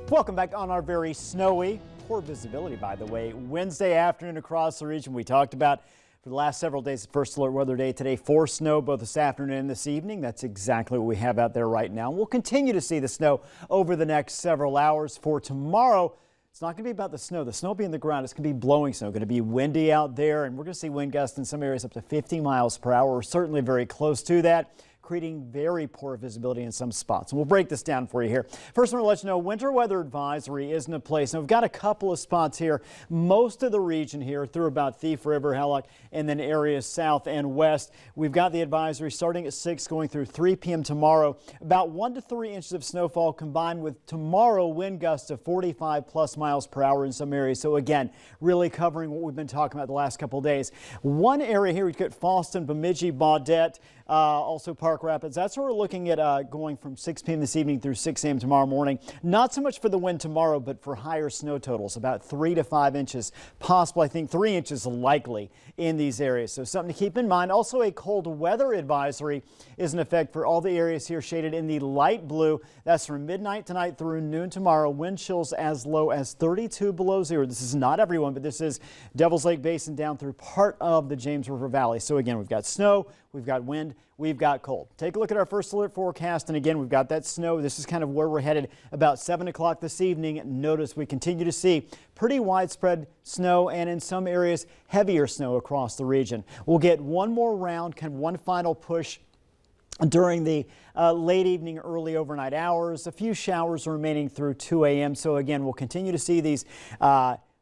Welcome back on our very snowy, poor visibility, by the way, Wednesday afternoon across the region. We talked about for the last several days, the first alert weather day today for snow both this afternoon and this evening. That's exactly what we have out there right now. We'll continue to see the snow over the next several hours. For tomorrow, it's not going to be about the snow. The snow will be in the ground. It's going to be blowing snow. Going to be windy out there, and we're going to see wind gusts in some areas up to 50 miles per hour. We're certainly very close to that, creating very poor visibility in some spots. And we'll break this down for you here. First, I want to let you know winter weather advisory isn't in place. Now, we've got a couple of spots here. Most of the region here through about Thief River, Hallock, and then areas south and west. We've got the advisory starting at 6 going through 3 p.m. tomorrow. About 1 to 3 inches of snowfall combined with tomorrow wind gusts of 45 plus miles per hour in some areas. So again, really covering what we've been talking about the last couple of days. One area here, we've got Fallston, Bemidji, Baudette, also Park Rapids. That's where we're looking at going from 6 p.m. this evening through 6 a.m. tomorrow morning. Not so much for the wind tomorrow, but for higher snow totals, about 3 to 5 inches, possible, I think 3 inches likely in these areas. So something to keep in mind. Also, a cold weather advisory is in effect for all the areas here shaded in the light blue. That's from midnight tonight through noon tomorrow. Wind chills as low as 32 below zero. This is not everyone, but this is Devil's Lake Basin down through part of the James River Valley. So again, we've got snow, we've got wind, we've got cold. Take a look at our first alert forecast, and again, we've got that snow. This is kind of where we're headed about 7 o'clock this evening. Notice we continue to see pretty widespread snow and in some areas heavier snow across the region. We'll get one more round, kind of one final push during the late evening, early overnight hours. A few showers remaining through 2 a.m. So again, we'll continue to see these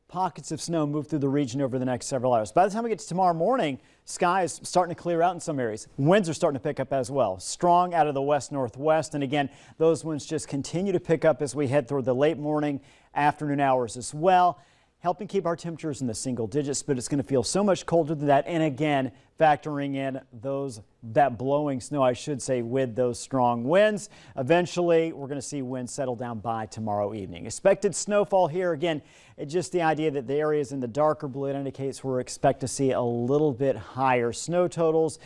pockets of snow move through the region over the next several hours. By the time we get to tomorrow morning, skies starting to clear out in some areas. Winds are starting to pick up as well. Strong out of the west-northwest. And again, those winds just continue to pick up as we head through the late morning, afternoon hours as well, helping keep our temperatures in the single digits, but it's going to feel so much colder than that. And again, factoring in that blowing snow, I should say, with those strong winds. Eventually, we're going to see winds settle down by tomorrow evening. Expected snowfall here, again, just the idea that the areas in the darker blue, it indicates we're expect to see a little bit higher snow totals.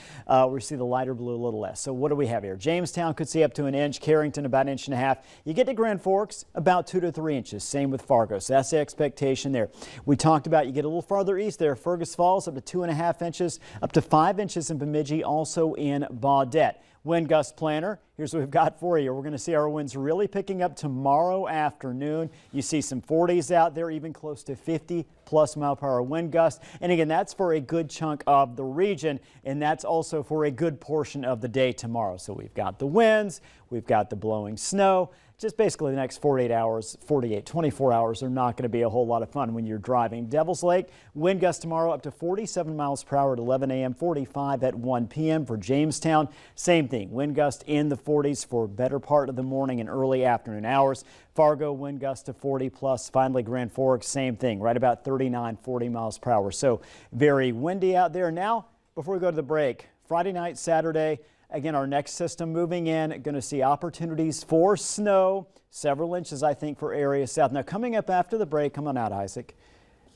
We see the lighter blue a little less. So what do we have here? Jamestown could see up to an inch, Carrington about an inch and a half. You get to Grand Forks about 2 to 3 inches. Same with Fargo. So that's the expectation there. We talked about you get a little farther east there. Fergus Falls up to 2.5 inches, up to 5 inches in Bemidji, also in Baudette. Wind gust planner, here's what we've got for you. We're going to see our winds really picking up tomorrow afternoon. You see some 40s out there, even close to 50 plus mile per hour wind gusts. And again, that's for a good chunk of the region, and that's also for a good portion of the day tomorrow. So we've got the winds, we've got the blowing snow. Just basically the next 24 hours are not going to be a whole lot of fun when you're driving. Devil's Lake, wind gusts tomorrow up to 47 miles per hour at 11 a.m., 45 at 1 p.m. For Jamestown, same thing. Wind gust in the 40s for better part of the morning and early afternoon hours. Fargo, wind gust to 40 plus. Finally, Grand Forks, same thing, right about 39, 40 miles per hour. So very windy out there. Now, before we go to the break, Friday night, Saturday, again, our next system moving in, going to see opportunities for snow, several inches, I think, for areas south. Now, coming up after the break, come on out, Isaac.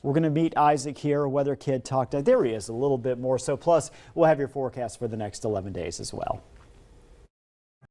We're going to meet Isaac here, a weather kid talk to. There he is, a little bit more. So, plus, we'll have your forecast for the next 11 days as well.